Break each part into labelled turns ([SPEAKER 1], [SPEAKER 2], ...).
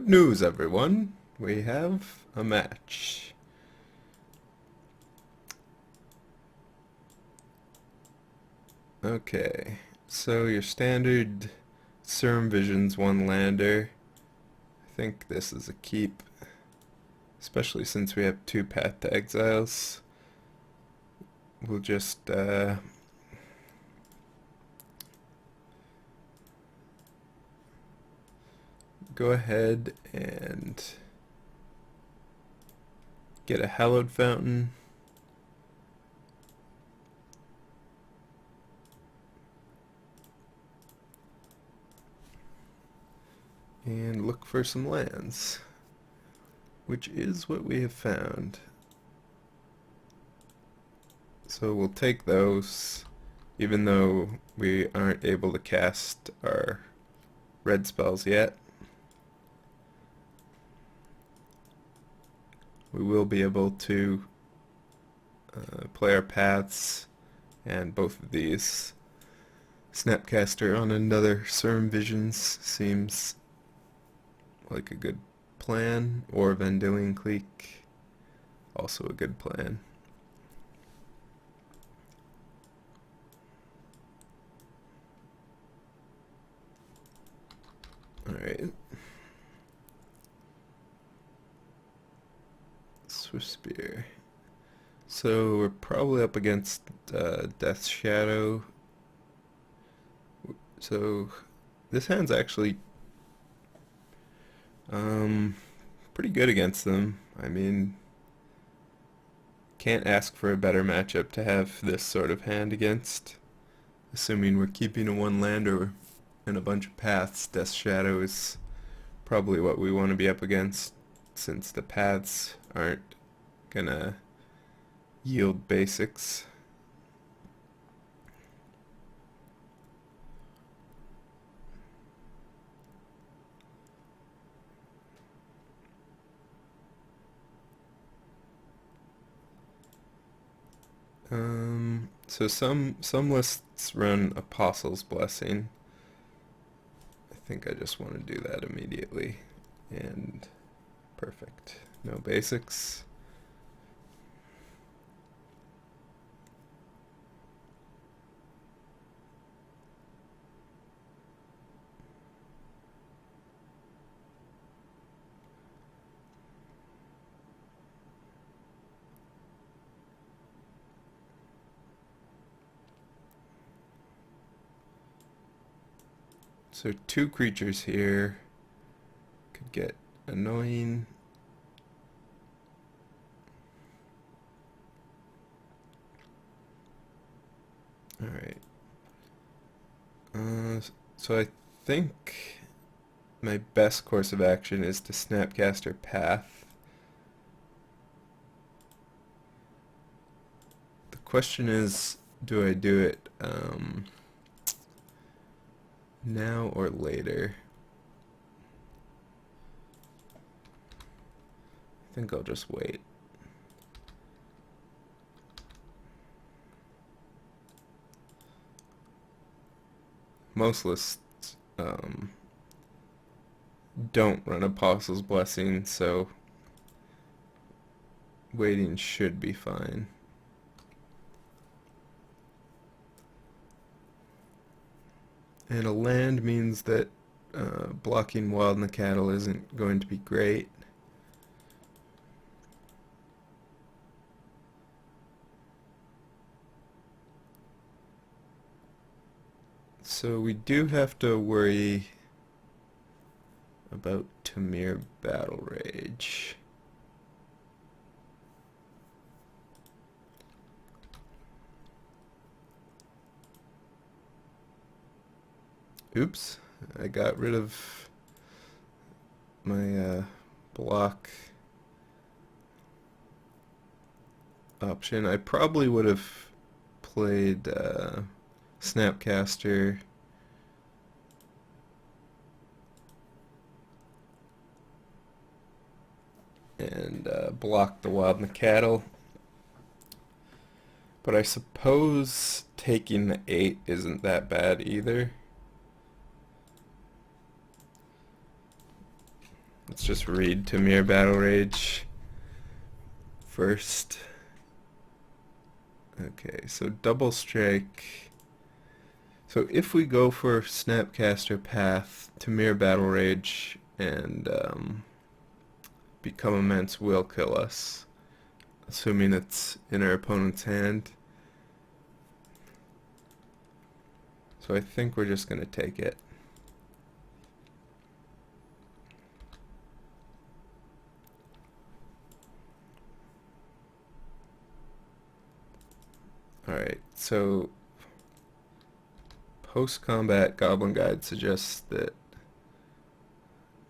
[SPEAKER 1] Good news, everyone. We have a match. Okay, so your standard Serum Visions one lander. I think this is a keep, especially since we have two Path to Exiles. We'll just go ahead and get a Hallowed Fountain. And look for some lands, which is what we have found. So we'll take those, even though we aren't able to cast our red spells yet. We will be able to play our paths and both of these. Snapcaster on another Serum Visions seems like a good plan, or Vendilion Clique, also a good plan. Alright. Swift Spear. So we're probably up against Death Shadow. So this hand's actually pretty good against them. I mean, can't ask for a better matchup to have this sort of hand against. Assuming we're keeping a one lander and a bunch of paths, Death Shadow is probably what we want to be up against, since the paths aren't gonna yield basics. So some lists run Apostle's Blessing. I think I just want to do that immediately. And perfect. No basics. So two creatures here could get annoying. Alright. So I think my best course of action is to Snapcaster Path. The question is, do I do it now or later? I think I'll just wait. Most lists don't run Apostle's Blessing, so waiting should be fine. And a land means that blocking Wild in the Cattle isn't going to be great. So we do have to worry about Tamir Battle Rage. Oops, I got rid of my block option. I probably would have played Snapcaster and block the Wild and the Cattle. But I suppose taking the 8 isn't that bad either. Let's just read Tamir Battle Rage first. Okay, so double strike. So if we go for Snapcaster Path, Tamir Battle Rage, and Become Immense will kill us, assuming it's in our opponent's hand. So I think we're just going to take it. Alright, so post-combat Goblin Guide suggests that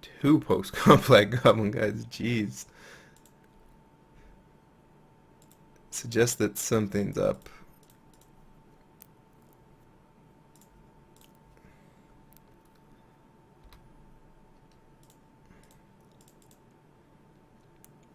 [SPEAKER 1] two post-combat Goblin Guides, jeez, suggests that something's up.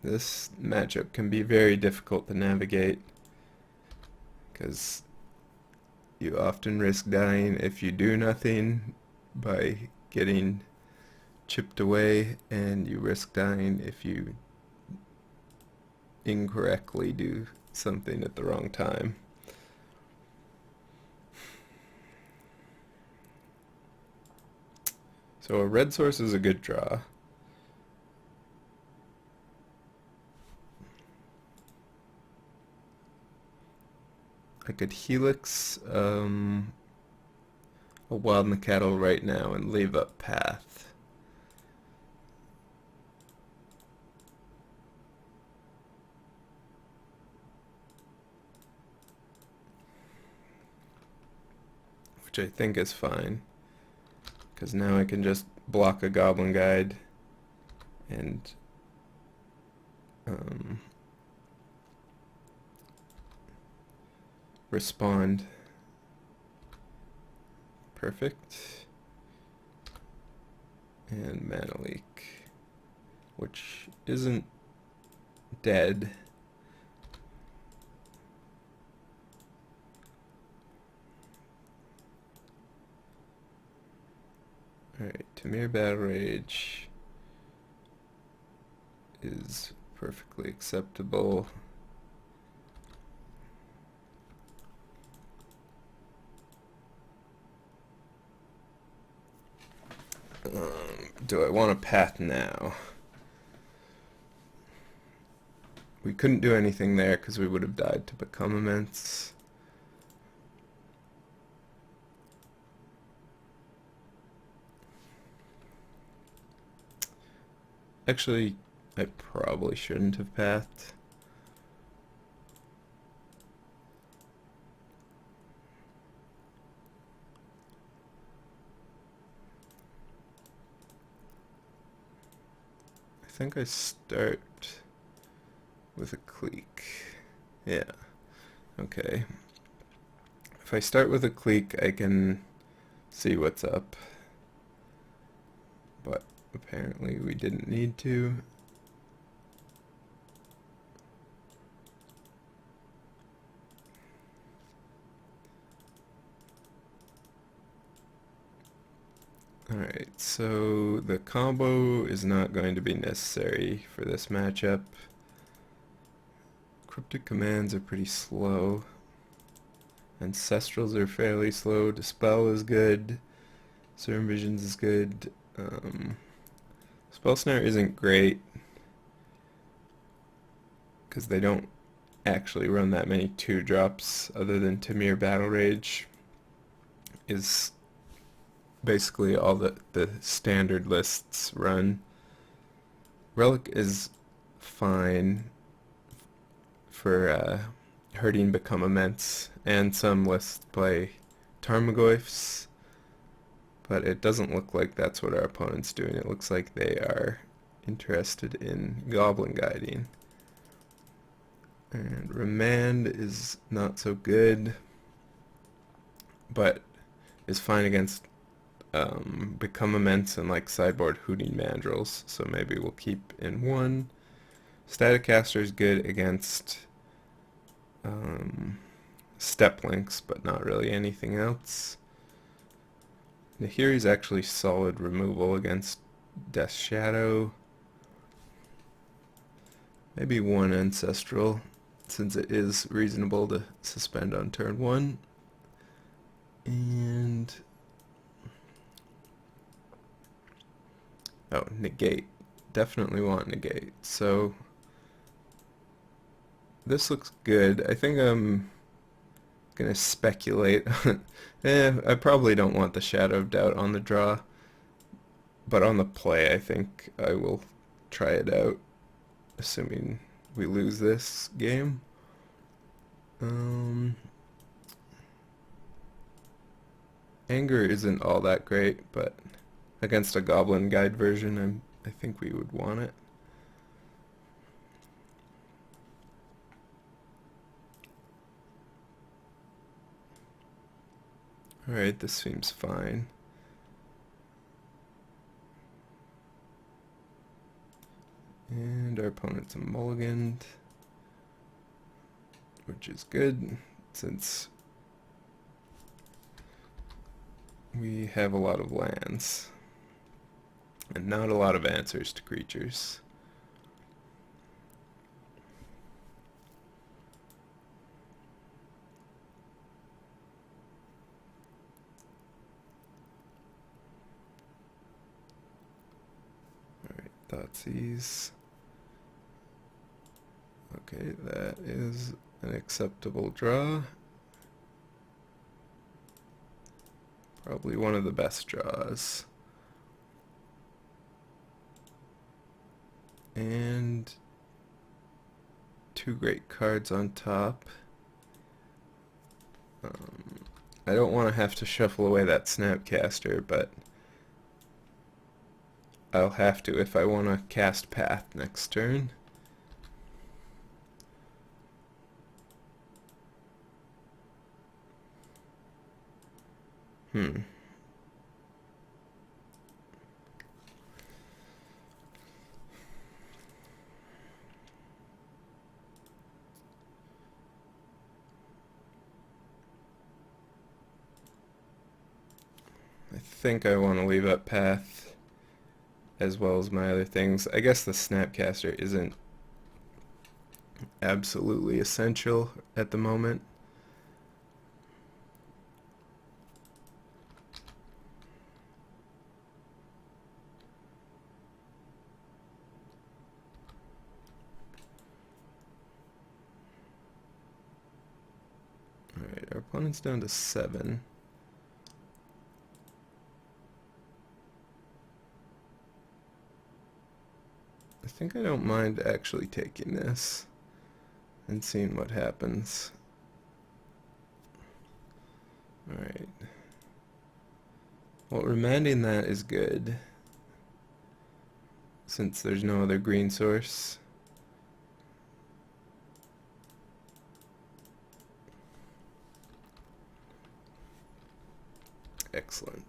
[SPEAKER 1] This matchup can be very difficult to navigate because you often risk dying if you do nothing by getting chipped away, and you risk dying if you incorrectly do something at the wrong time. So a red source is a good draw. I could Helix a Wild Macattle right now and leave up Path. Which I think is fine, because now I can just block a Goblin Guide and respond. Perfect. And Mana Leak, which isn't dead. Alright, Tamir Battle Rage is perfectly acceptable. Do I want a Path now? We couldn't do anything there because we would have died to Become Immense. Actually, I probably shouldn't have pathed. I think I start with a clique. Yeah. Okay. If I start with a clique, I can see what's up. But apparently we didn't need to. Alright, so the combo is not going to be necessary for this matchup. Cryptic commands are pretty slow. Ancestrals are fairly slow. Dispel is good. Serum Visions is good. Spell Snare isn't great because they don't actually run that many 2-drops other than Tamir Battle Rage is basically all the standard lists run. Relic is fine for hurting Become Immense, and some lists play Tarmogoyfs, but it doesn't look like that's what our opponent's doing. It looks like they are interested in Goblin Guiding. And Remand is not so good, but is fine against Become Immense and like sideboard Hooting Mandrills, so maybe we'll keep in one. Staticaster is good against Step Links, but not really anything else. Nahiri's actually solid removal against Death Shadow. Maybe one Ancestral, since it is reasonable to suspend on turn 1. And... oh, negate. Definitely want negate. So this looks good. I think I'm gonna speculate. I probably don't want the Shadow of Doubt on the draw, but on the play I think I will try it out, assuming we lose this game. Anger isn't all that great, but against a Goblin Guide version, I think we would want it. Alright, this seems fine. And our opponent's a mulliganed, which is good, since we have a lot of lands and not a lot of answers to creatures. Alright, Thoughtseize. Okay, that is an acceptable draw. Probably one of the best draws. And 2 great cards on top. I don't want to have to shuffle away that Snapcaster, but I'll have to if I want to cast Path next turn. I think I want to leave up Path as well as my other things. I guess the Snapcaster isn't absolutely essential at the moment. Alright, our opponent's down to 7. I think I don't mind actually taking this and seeing what happens. Alright. Well, remanding that is good, since there's no other green source. Excellent.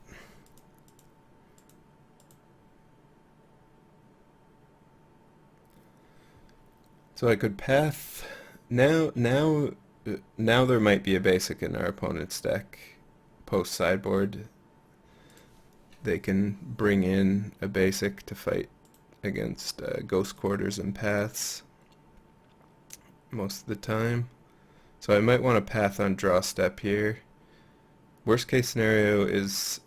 [SPEAKER 1] So I could Path. Now there might be a basic in our opponent's deck. Post sideboard, they can bring in a basic to fight against Ghost Quarters and Paths most of the time. So I might want to Path on draw step here. Worst case scenario is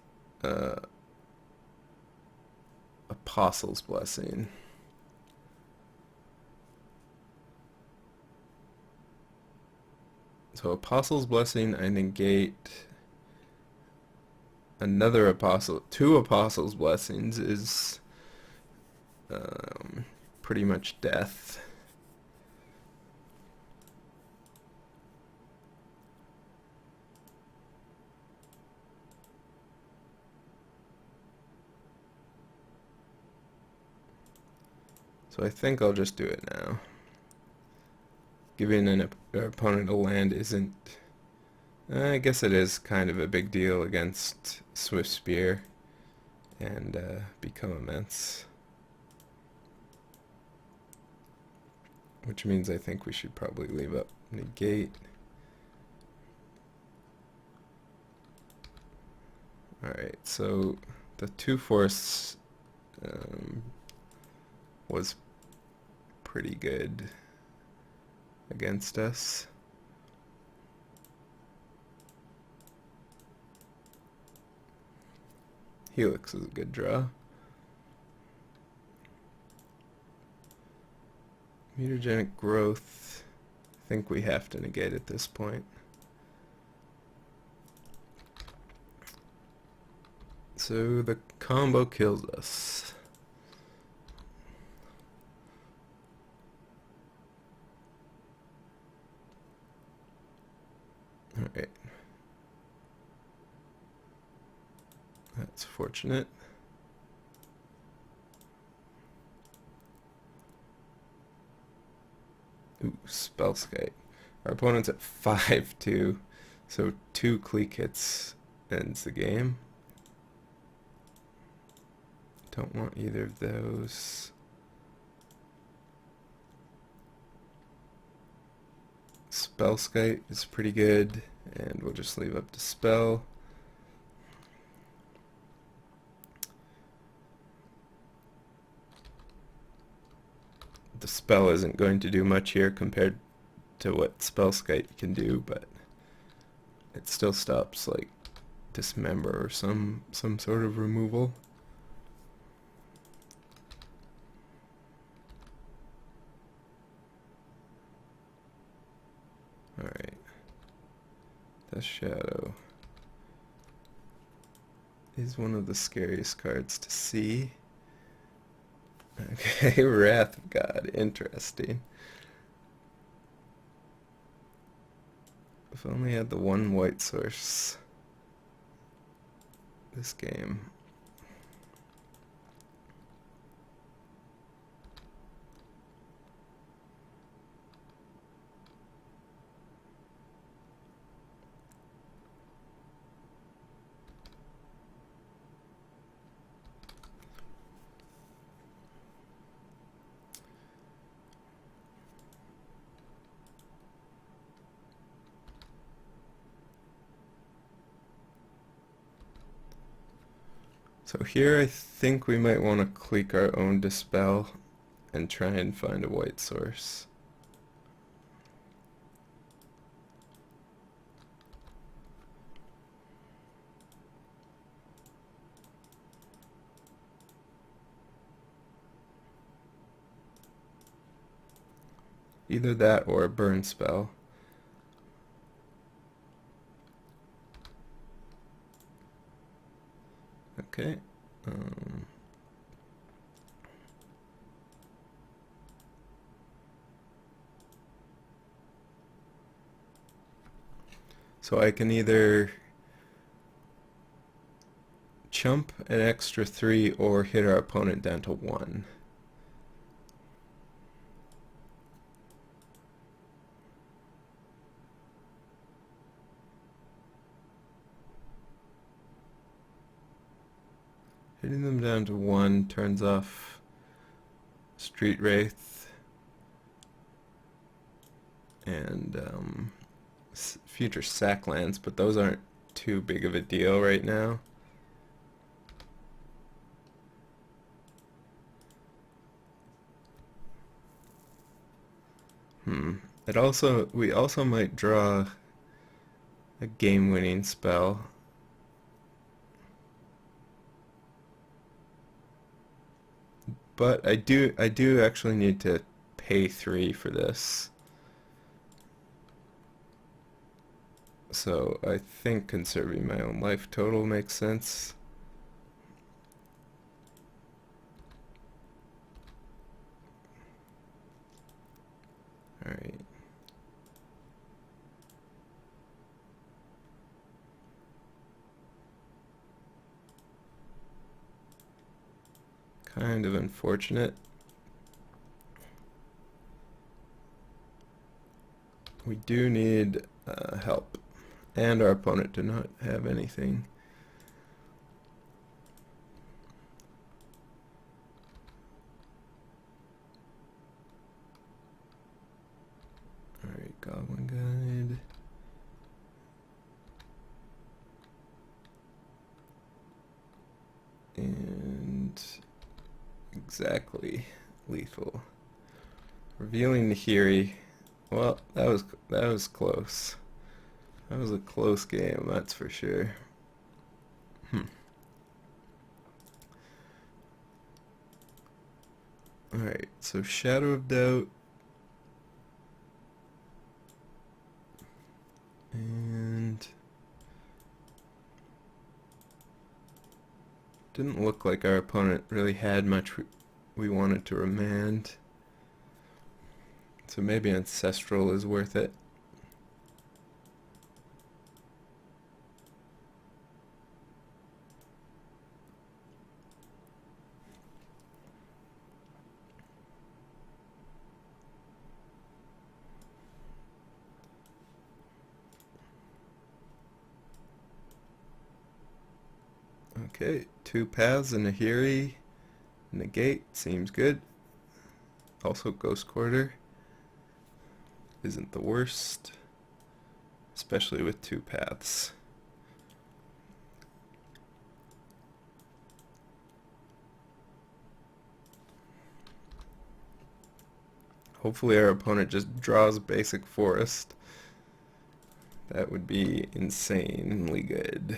[SPEAKER 1] Apostle's Blessing. So Apostle's Blessing, I negate another Apostle. 2 Apostle's Blessings is pretty much death. So I think I'll just do it now. Giving an opponent a land isn't... I guess it is kind of a big deal against Swift Spear and Become Immense. Which means I think we should probably leave up negate. Alright, so the 2 force was pretty good against us. Helix is a good draw. Mutagenic growth, I think we have to negate at this point. So the combo kills us. Alright. That's fortunate. Ooh, Spellskite. Our opponent's at 5-2, so 2 clique hits ends the game. Don't want either of those. Spellskite is pretty good, and we'll just leave up to spell. The spell isn't going to do much here compared to what Spellskite can do, but it still stops like dismember or some sort of removal. Alright. The Shadow is one of the scariest cards to see. Okay, Wrath of God, interesting. If I only had the one white source this game. So here I think we might want to clique our own Dispel and try and find a white source. Either that or a burn spell. Okay. So I can either chump an extra 3 or hit our opponent down to 1. Hitting them down to 1 turns off Street Wraith and future sack lands, but those aren't too big of a deal right now. We also might draw a game-winning spell. But I do actually need to pay 3 for this. So I think conserving my own life total makes sense. Alright. Kind of unfortunate. We do need help, and our opponent do not have anything. Alright, Goblin Guide. And exactly lethal. Revealing Nahiri. Well, that was close. That was a close game, that's for sure. Alright, so Shadow of Doubt. And didn't look like our opponent really had much we wanted to remand. So maybe Ancestral is worth it. Okay, 2 paths and a Nahiri. Negate seems good. Also Ghost Quarter isn't the worst, especially with 2 paths. Hopefully our opponent just draws basic forest. That would be insanely good.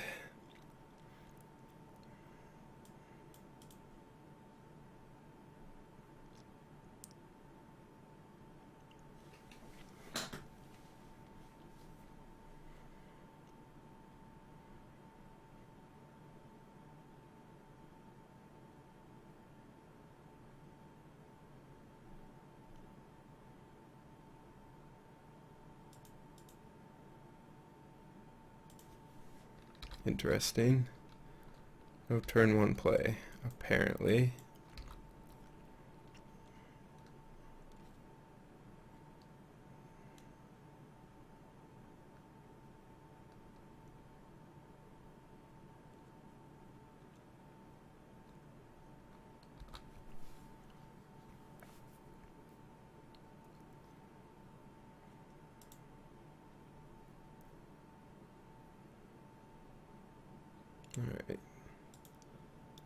[SPEAKER 1] Interesting. No turn 1 play, apparently. Alright.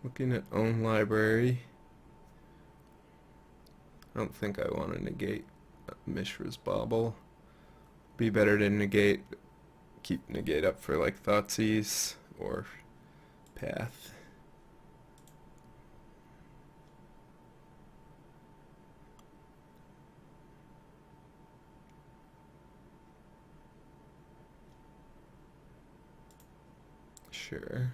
[SPEAKER 1] Looking at own library. I don't think I want to negate Mishra's Bauble. Be better to negate, keep negate up for like Thoughtseize or Path. Sure.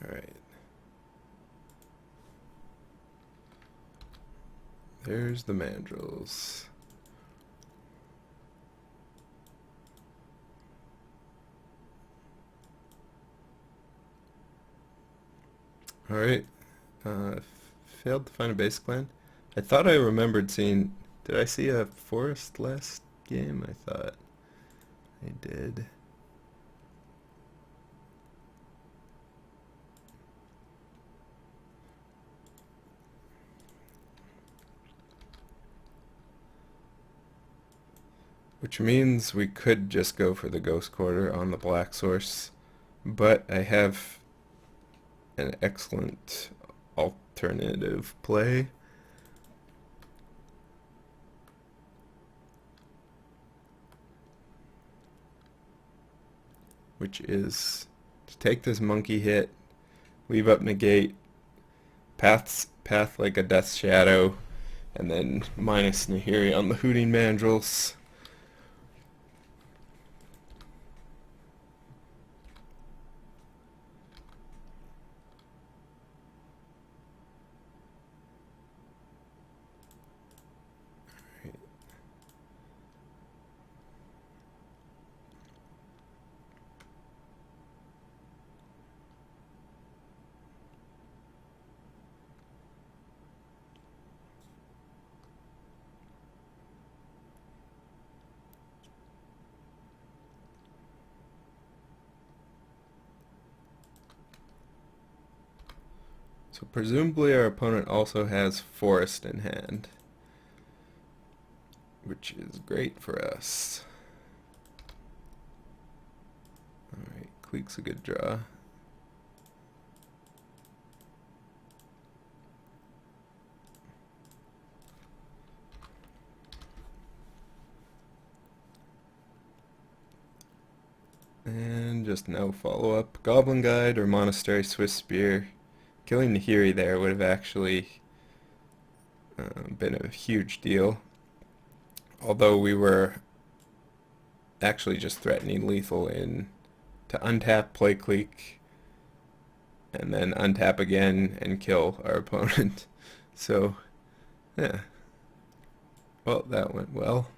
[SPEAKER 1] Alright. There's the mandrills. Alright. Failed to find a basic land. I thought I remembered seeing... Did I see a forest last game? I thought I did. Which means we could just go for the Ghost Quarter on the black source, but I have an excellent alternative play. Which is to take this monkey hit, leave up negate, path like a Death Shadow, and then minus Nahiri on the Hooting Mandrills. So presumably our opponent also has forest in hand. which is great for us. Alright, Cleek's a good draw. And just no follow-up. Goblin Guide or Monastery Swiss Spear. Killing Nahiri there would have actually been a huge deal. Although we were actually just threatening lethal in to untap, play Cleek, and then untap again and kill our opponent. So, yeah. Well, that went well.